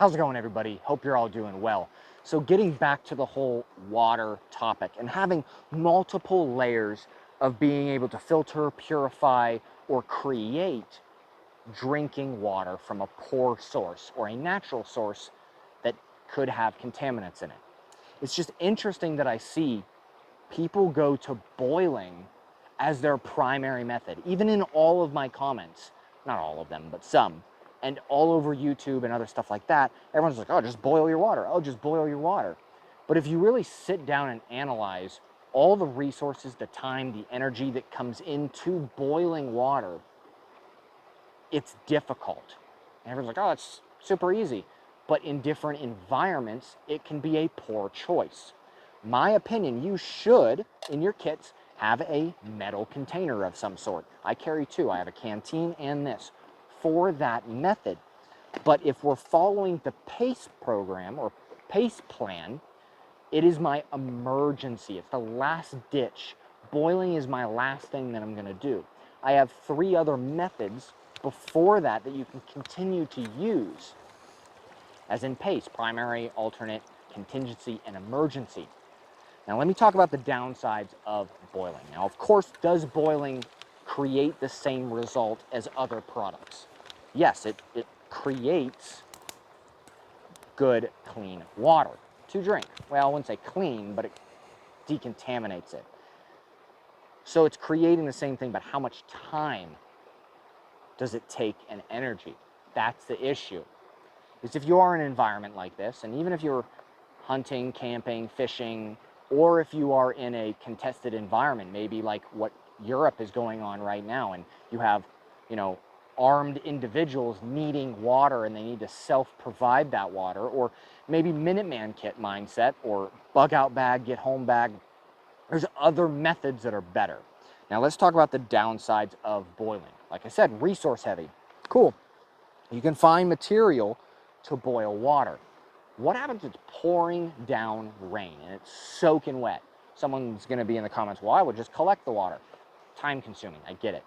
How's it going, everybody? Hope you're all doing well. So getting back to the whole water topic and having multiple layers of being able to filter, purify, or create drinking water from a poor source or a natural source that could have contaminants in it. It's just interesting that I see people go to boiling as their primary method. Even in all of my comments, not all of them, but some, and all over YouTube and other stuff like that, everyone's like, oh, just boil your water. Oh, just boil your water. But if you really sit down and analyze all the resources, the time, the energy that comes into boiling water, it's difficult. And everyone's like, oh, it's super easy. But in different environments, it can be a poor choice. My opinion, you should, in your kits, have a metal container of some sort. I carry two. I have a canteen and this for that method. But if we're following the PACE program or PACE plan, it is my emergency. It's the last ditch. Boiling is my last thing that I'm going to do. I have 3 other methods before that that you can continue to use, as in PACE: primary, alternate, contingency, and emergency. Now let me talk about the downsides of boiling. Now, of course, does boiling create the same result as other products? Yes, it creates good, clean water to drink. Well, I wouldn't say clean, but it decontaminates it. So it's creating the same thing, but how much time does it take and energy? That's the issue. Because if you are in an environment like this, and even if you're hunting, camping, fishing, or if you are in a contested environment, maybe like what Europe is going on right now, and you have, armed individuals needing water and they need to self-provide that water, or maybe Minuteman kit mindset, or bug out bag, get home bag. There's other methods that are better. Now let's talk about the downsides of boiling. Like I said, resource heavy. Cool. You can find material to boil water. What happens if it's pouring down rain and it's soaking wet? Someone's going to be in the comments, well, I would just collect the water. Time consuming, I get it.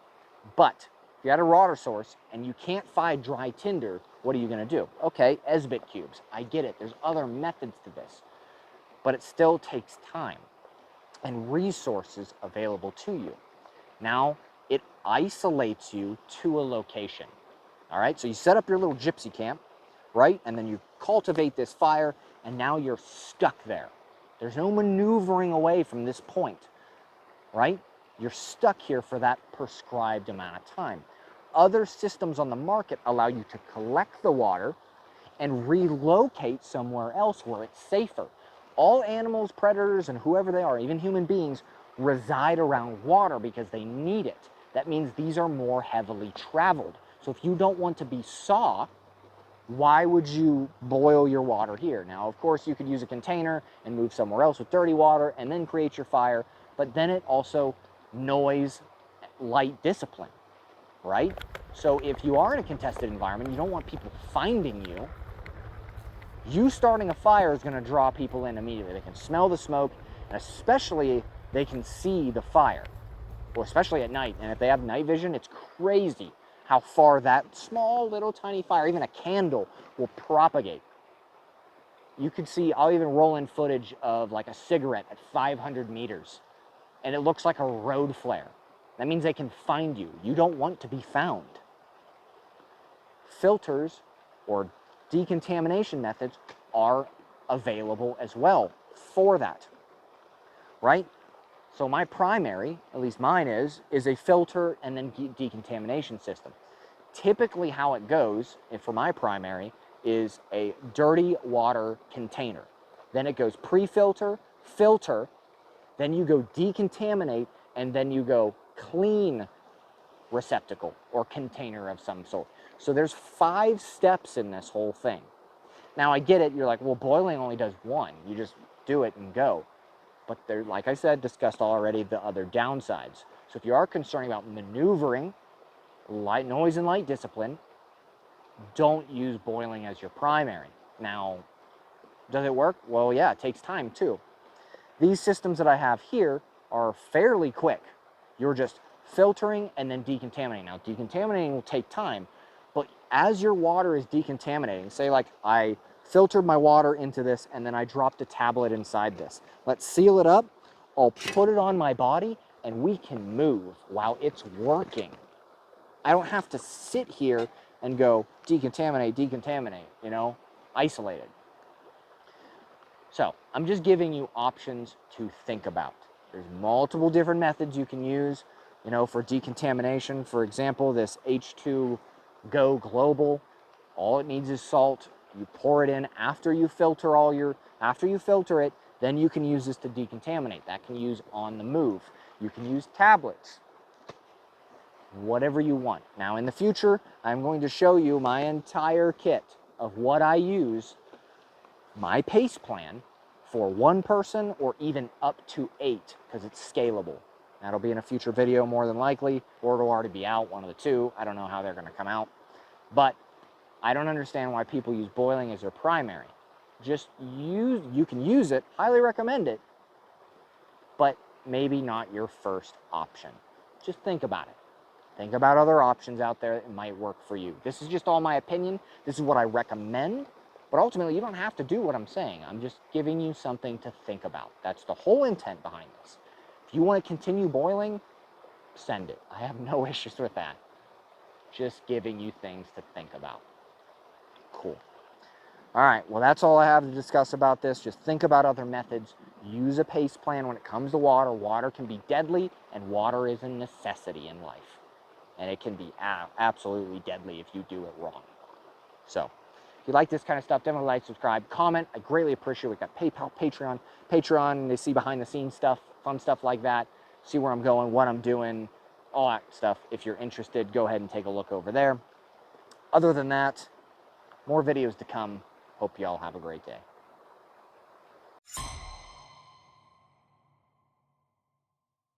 But if you had a water source and you can't find dry tinder, what are you going to do? Okay, Esbit cubes, I get it. There's other methods to this. But it still takes time and resources available to you. Now, it isolates you to a location. All right, so you set up your little gypsy camp, right? And then you cultivate this fire, and now you're stuck there. There's no maneuvering away from this point, right? You're stuck here for that prescribed amount of time. Other systems on the market allow you to collect the water and relocate somewhere else where it's safer. All animals, predators, and whoever they are, even human beings, reside around water because they need it. That means these are more heavily traveled. So if you don't want to be saw, why would you boil your water here? Now, of course, you could use a container and move somewhere else with dirty water and then create your fire, but then it also noise, light discipline, right? So if you are in a contested environment, you don't want people finding you. You starting a fire is going to draw people in immediately. They can smell the smoke, and especially they can see the fire, or especially at night. And if they have night vision, it's crazy how far that small little tiny fire, even a candle, will propagate. You could see, I'll even roll in footage of like a cigarette at 500 meters, and it looks like a road flare. That means they can find you. You don't want to be found. Filters or decontamination methods are available as well for that, right? So my primary, at least mine is a filter and then decontamination system. Typically how it goes, and for my primary, is a dirty water container. Then it goes pre-filter, filter, then you go decontaminate, and then you go clean receptacle or container of some sort. So there's 5 steps in this whole thing. Now I get it, you're like, well, boiling only does 1. You just do it and go. But there, like I said, discussed already the other downsides. So if you are concerned about maneuvering, light noise and light discipline, don't use boiling as your primary. Now, does it work? Well, yeah, it takes time too. These systems that I have here are fairly quick. You're just filtering and then decontaminating. Now, decontaminating will take time, but as your water is decontaminating, say like I filtered my water into this and then I dropped a tablet inside this. Let's seal it up. I'll put it on my body and we can move while it's working. I don't have to sit here and go decontaminate, decontaminate, you know, isolated. So I'm just giving you options to think about. There's multiple different methods you can use, you know, for decontamination. For example, this H2Go Global, all it needs is salt. You pour it in after you filter after you filter it, then you can use this to decontaminate. That can use on the move. You can use tablets, whatever you want. Now in the future, I'm going to show you my entire kit of what I use, my pace plan for one person or even up to 8, because it's scalable. That'll be in a future video more than likely, or it'll already be out, one of the two. I don't know how they're going to come out. But I don't understand why people use boiling as their primary. You can use it, highly recommend it, but maybe not your first option. Just think about it. Think about other options out there that might work for you. This is just all my opinion. This is what I recommend. But ultimately, you don't have to do what I'm saying. I'm just giving you something to think about. That's the whole intent behind this. If you want to continue boiling, send it. I have no issues with that. Just giving you things to think about. Cool. All right, well, that's all I have to discuss about this. Just think about other methods. Use a pace plan when it comes to water. Water can be deadly, and water is a necessity in life. And it can be absolutely deadly if you do it wrong. So, if you like this kind of stuff, definitely like, subscribe, comment. I greatly appreciate it. We've got PayPal, Patreon, they see behind the scenes stuff, fun stuff like that. See where I'm going, what I'm doing, all that stuff. If you're interested, go ahead and take a look over there. Other than that, more videos to come. Hope you all have a great day.